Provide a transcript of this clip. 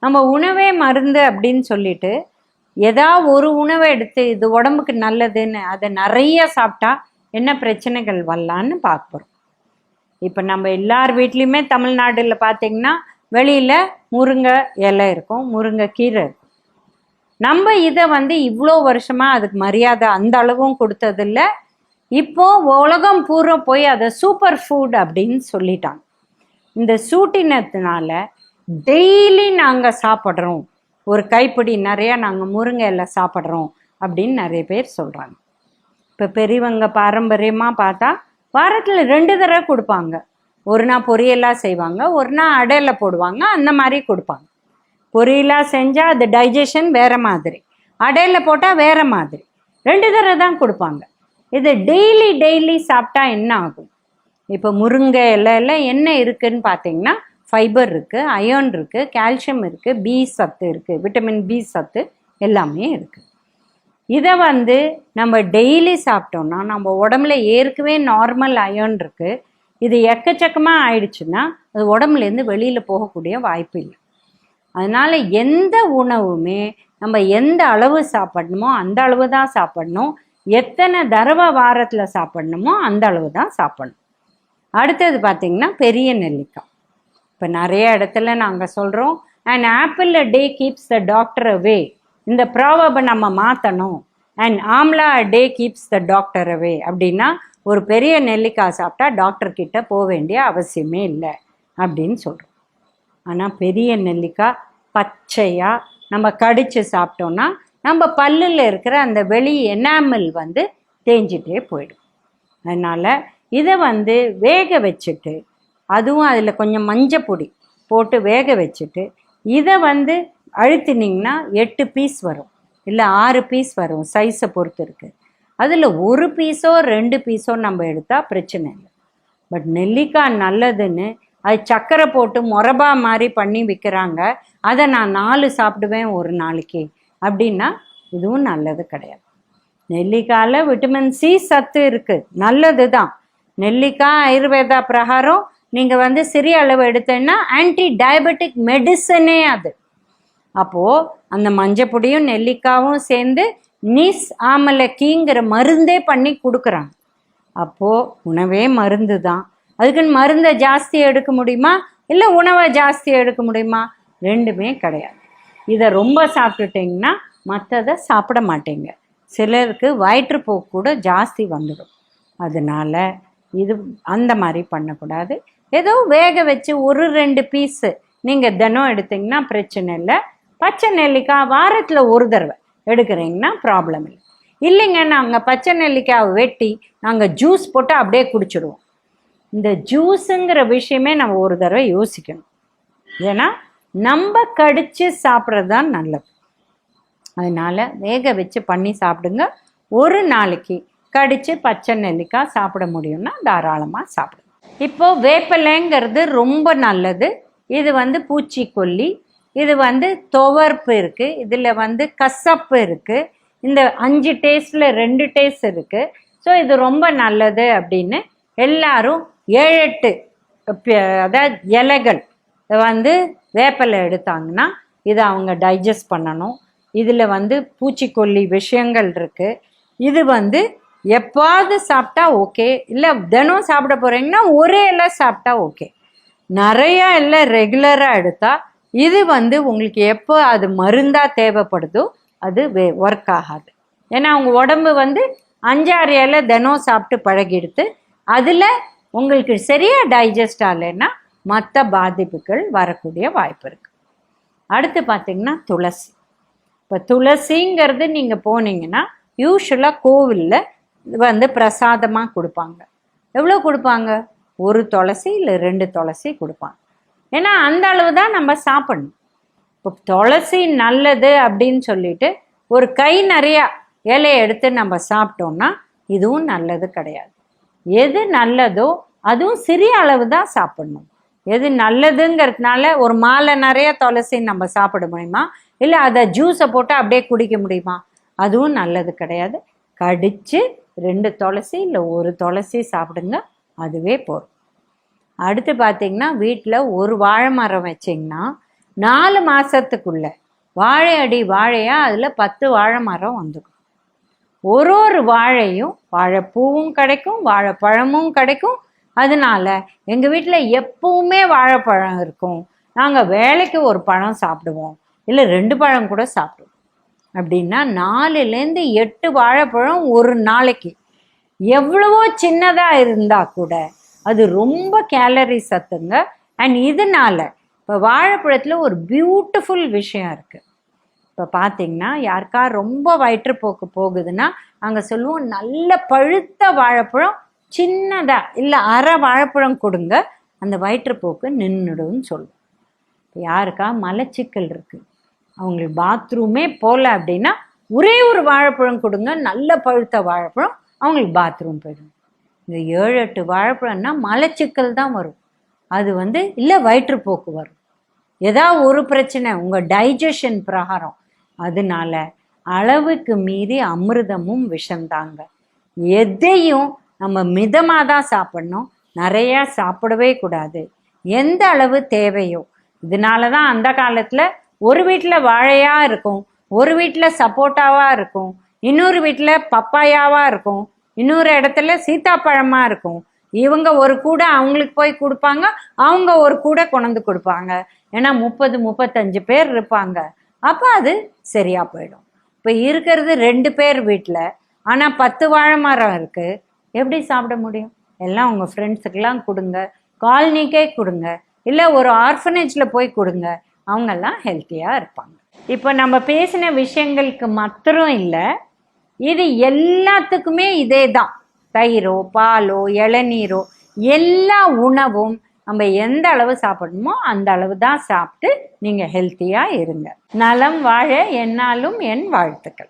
நம்ம உணவே மருந்து அப்படின்னு சொல்லிட்டு ஏதாவது ஒரு உணவை எடுத்து இது உடம்புக்கு நல்லதுன்னு அதை நிறைய சாப்பிட்டா என்ன பிரச்சனைகள் வரலான்னு பார்க்குறோம். இப்போ நம்ம எல்லார் வீட்லேயுமே தமிழ்நாட்டில் பார்த்தீங்கன்னா வெளியில் முருங்கை இலை இருக்கும், முருங்கை கீரை இருக்கும். நம்ம இதை இவ்வளோ வருஷமாக அதுக்கு மரியாதை அந்த அளவும் கொடுத்ததில்ல. இப்போ உலகம் பூரா போய் அதை சூப்பர் ஃபுட் அப்படின்னு சொல்லிட்டாங்க. இந்த சூட்டினத்தினால டெய்லி நாங்கள் சாப்பிட்றோம், ஒரு கைப்பிடி நிறையா நாங்கள் முருங்கை இலை சாப்பிட்றோம் அப்படின்னு நிறைய பேர் சொல்கிறாங்க. இப்போ பெரியவங்க பாரம்பரியமாக பார்த்தா வாரத்தில் 2 தடவை கொடுப்பாங்க. ஒரு நாள் பொரியலாக செய்வாங்க, ஒரு நாள் அடையில் போடுவாங்க, அந்த மாதிரி கொடுப்பாங்க. பொரியலாக செஞ்சால் அது டைஜஷன் வேறு மாதிரி, அடையில் போட்டால் வேறு மாதிரி, 2 தடவை தான் கொடுப்பாங்க. இது டெய்லி சாப்பிட்டா என்ன ஆகும்? இப்போ முருங்கை இலையில் என்ன இருக்குதுன்னு பார்த்தீங்கன்னா ஃபைபர் இருக்குது, அயர்ன் இருக்குது, கால்சியம் இருக்குது, பி சத்து இருக்குது, விட்டமின் பி சத்து எல்லாமே இருக்குது. இதை நம்ம டெய்லி சாப்பிட்டோம்னா நம்ம உடம்புல ஏற்கனவே நார்மல் அயர்ன் இருக்குது, இது எக்கச்சக்கமாக ஆயிடுச்சுன்னா அது உடம்புலேருந்து வெளியில் போகக்கூடிய வாய்ப்பு இல்லை. அதனால் எந்த உணவுமே நம்ம எந்த அளவு சாப்பிடணுமோ அந்த அளவு தான் சாப்பிடணும், எத்தனை தடவை வாரத்தில் சாப்பிடணுமோ அந்த அளவு தான் சாப்பிடணும். அடுத்தது பார்த்திங்கன்னா பெரிய நெல்லிக்காய். இப்போ நிறைய இடத்துல நாங்கள் சொல்கிறோம் and apple a day keeps the doctor away, இந்த ப்ராவர்பை நம்ம மாற்றணும். And amla a day keeps the doctor away அப்படின்னா ஒரு பெரிய நெல்லிக்காய் சாப்பிட்டா டாக்டர்கிட்ட போக வேண்டிய அவசியமே இல்லை அப்படின்னு சொல்கிறோம். ஆனால் பெரிய நெல்லிக்காய் பச்சையாக நம்ம கடித்து சாப்பிட்டோன்னா நம்ம பல்லில் இருக்கிற அந்த வெளி எனாமல் தேஞ்சிட்டே போயிடும். அதனால் இதை வேக வச்சுட்டு, அதுவும் அதில் கொஞ்சம் மஞ்சள் பொடி போட்டு வேக வச்சுட்டு இதை அழுத்தினீங்கன்னா 8 பீஸ் வரும், இல்லை 6 பீஸ் வரும், சைஸை பொறுத்து இருக்குது. அதில் 1 பீஸோ 2 பீஸோ நம்ம எடுத்தால் பிரச்சனை இல்லை. பட் நெல்லிக்காய் நல்லதுன்னு அது சக்கரை போட்டு முரபா மாதிரி பண்ணி விற்கிறாங்க, அதை நான் 4 சாப்பிடுவேன் ஒரு நாளைக்கு அப்படின்னா இதுவும் நல்லது கிடையாது. நெல்லிக்காயில் விட்டமின் சி சத்து இருக்குது, நல்லது தான். நெல்லிக்காய் ஆயுர்வேதா பிரகாரம் நீங்கள் சிறிய அளவு எடுத்தீங்கன்னா ஆன்டி டயபெட்டிக் மெடிசனே அது. அப்போது அந்த மஞ்சப்பொடியும் நெல்லிக்காவும் சேர்ந்து நீஸ் ஆமலக்கிங்கிற மருந்தே பண்ணி கொடுக்குறாங்க. அப்போது உணவே மருந்து தான். அதுக்குன்னு மருந்தை ஜாஸ்தி எடுக்க முடியுமா, இல்லை உணவை ஜாஸ்தி எடுக்க முடியுமா? ரெண்டுமே கிடையாது. இதை ரொம்ப சாப்பிட்டுட்டிங்கன்னா மற்றதை சாப்பிட மாட்டேங்க. சிலருக்கு வயிற்றுப்போக்கு கூட ஜாஸ்தி வந்துடும். அதனால் இது அந்த மாதிரி பண்ணக்கூடாது. ஏதோ வேக வச்சு 1-2 பீஸு நீங்கள் தினம் எடுத்திங்கன்னா பிரச்சனை இல்லை. பச்சை நெல்லிக்காய் வாரத்தில் 1 தடவை எடுக்கிறீங்கன்னா ப்ராப்ளம் இல்லை. இல்லைங்க நாங்கள் பச்சை நெல்லிக்காய் வெட்டி நாங்கள் ஜூஸ் போட்டு அப்படியே குடிச்சிடுவோம். இந்த ஜூஸுங்கிற விஷயமே நம்ம ஒரு தடவை யோசிக்கணும். ஏன்னா நம்ம கடித்து சாப்பிட்றது தான் நல்லது. அதனால் வேக வச்சு பண்ணி சாப்பிடுங்க. ஒரு நாளைக்கு கடித்து பச்சை நெல்லிக்காய் சாப்பிட முடியும்னா தாராளமாக சாப்பிடுங்க. இப்போது வேப்பிலைங்கிறது ரொம்ப நல்லது. இது பூச்சிக்கொல்லி, இது துவர்ப்பு இருக்குது, இதில் கசப்பு இருக்குது, இந்த 5 டேஸ்டில் 2 டேஸ்ட் இருக்குது. ஸோ இது ரொம்ப நல்லது அப்படின்னு எல்லாரும் 7-8 அதாவது இலைகள் வேப்பிலை எடுத்தாங்கன்னா இதை அவங்க டைஜஸ்ட் பண்ணணும். இதில் பூச்சிக்கொல்லி விஷயங்கள் இருக்குது. இது எப்பாவது சாப்பிட்டா ஓகே, இல்லை தினம் சாப்பிட போகிறீங்கன்னா ஒரே இலை சாப்பிட்டா ஓகே. நிறையா இல்லை ரெகுலராக எடுத்தால் இது உங்களுக்கு எப்போ அது மருந்தாக தேவைப்படுதோ அது ஒர்க் ஆகாது. ஏன்னா அவங்க உடம்பு 5-6 இலை தினம் சாப்பிட்டு பழகிடுத்து. அதில் உங்களுக்கு சரியாக டைஜஸ்ட் ஆகலைன்னா மற்ற பாதிப்புகள் வரக்கூடிய வாய்ப்பு இருக்குது. அடுத்து பார்த்திங்கன்னா துளசி. இப்போ துளசிங்கிறது நீங்கள் போனீங்கன்னா யூஸ்வலாக கோவிலில் பிரசாதமாக கொடுப்பாங்க. எவ்வளோ கொடுப்பாங்க? 1 துளசி இல்லை 2 துளசி கொடுப்பாங்க. ஏன்னா அந்த அளவு தான் நம்ம சாப்பிடணும். இப்போ துளசி நல்லது அப்படின்னு சொல்லிட்டு ஒரு கை நிறையா இலையை எடுத்து நம்ம சாப்பிட்டோம்னா இதுவும் நல்லது கிடையாது. எது நல்லதோ அதுவும் சிறிய அளவு தான் சாப்பிடணும். எது நல்லதுங்கிறதுனால ஒரு மாலை நிறைய துளசி நம்ம சாப்பிட முடியுமா, இல்லை அதை ஜூஸை போட்டு அப்படியே குடிக்க முடியுமா? அதுவும் நல்லது கிடையாது. கடித்து 2 துளசி இல்லை 1 துளசி சாப்பிடுங்க, அதுவே போதும். அடுத்து பார்த்திங்கன்னா வீட்டில் ஒரு வாழை மரம் வச்சிங்கன்னா 4 மாதத்துக்குள்ள வாழை அடி வாழையாக அதில் 10 வாழை மரம் வந்துடும். ஒரு வாழையும் வாழைப்பூவும் கிடைக்கும், வாழைப்பழமும் கிடைக்கும். அதனால எங்கள் வீட்டில் எப்பவுமே வாழைப்பழம் இருக்கும். நாங்கள் வேலைக்கு ஒரு பழம் சாப்பிடுவோம், இல்லை 2 பழம் கூட சாப்பிடுவோம். அப்படின்னா 4லேருந்து 8 வாழைப்பழம் ஒரு நாளைக்கு. எவ்வளவோ சின்னதாக இருந்தால் கூட அது ரொம்ப கேலரி சத்துங்க. அண்ட் இதனால இப்போ வாழைப்பழத்தில் ஒரு பியூட்டிஃபுல் விஷயம் இருக்குது. இப்போ பார்த்தீங்கன்னா யாருக்கா ரொம்ப வயிற்றுப்போக்கு போகுதுன்னா அங்கே சொல்லுவோம், நல்ல பழுத்த வாழைப்பழம் சின்னதாக இல்லை அரை வாழைப்பழம் கொடுங்க, அந்த வயிற்றுப்போக்கு நின்றுடும்னு சொல்லுவோம். இப்போ யாருக்கா மலச்சிக்கல் இருக்குது, அவங்களுக்கு பாத்ரூமே போகல அப்படின்னா ஒரே ஒரு வாழைப்பழம் கொடுங்க, நல்ல பழுத்த வாழைப்பழம், அவங்களுக்கு பாத்ரூம் போயிடும். இந்த 7-8 வாழைப்பழம்னா மலச்சிக்கல் தான் வரும். அது இல்லை வயிற்றுப்போக்கு வரும், ஏதாவது ஒரு பிரச்சனை உங்கள் டைஜஷன் பிரகாரம். அதனால அளவுக்கு மீறி அமிர்தமும் விஷம்தாங்க. எதையும் நம்ம மிதமாக தான் சாப்பிடணும், நிறையா சாப்பிடவே கூடாது. எந்த அளவு தேவையோ. இதனால தான் அந்த காலத்தில் ஒரு வீட்டில் வாழையாக இருக்கும், ஒரு வீட்டில் சப்போட்டாவாக இருக்கும், இன்னொரு வீட்டில் பப்பாயாவாக இருக்கும், இன்னொரு இடத்துல சீத்தாப்பழமாக இருக்கும். இவங்க ஒரு கூடை அவங்களுக்கு போய் கொடுப்பாங்க, அவங்க ஒரு கூடை கொண்டு கொடுப்பாங்க. ஏன்னா 30-35 பேர் இருப்பாங்க. அப்போ அது சரியாக போயிடும். இப்போ இருக்கிறது 2 பேர் வீட்டில், ஆனால் 10 வாழை மரம் இருக்குது, எப்படி சாப்பிட முடியும்? எல்லாம் உங்கள் ஃப்ரெண்ட்ஸுக்கெல்லாம் கொடுங்க, காலனிக்கே கொடுங்க, இல்லை ஒரு ஆர்ஃபனேஜில் போய் கொடுங்க, அவங்கெல்லாம் ஹெல்த்தியாக இருப்பாங்க. இப்போ நம்ம பேசின விஷயங்களுக்கு மாத்திரம் இல்லை, இது எல்லாத்துக்குமே இதே தான். தயிரோ பாலோ இளநீரோ எல்லா உணவும் நம்ம எந்த அளவு சாப்பிடணுமோ அந்த அளவு தான் சாப்பிட்டு நீங்கள் ஹெல்த்தியாக இருங்க. நலம் வாழ என்னாலும் என் வாழ்த்துக்கள்.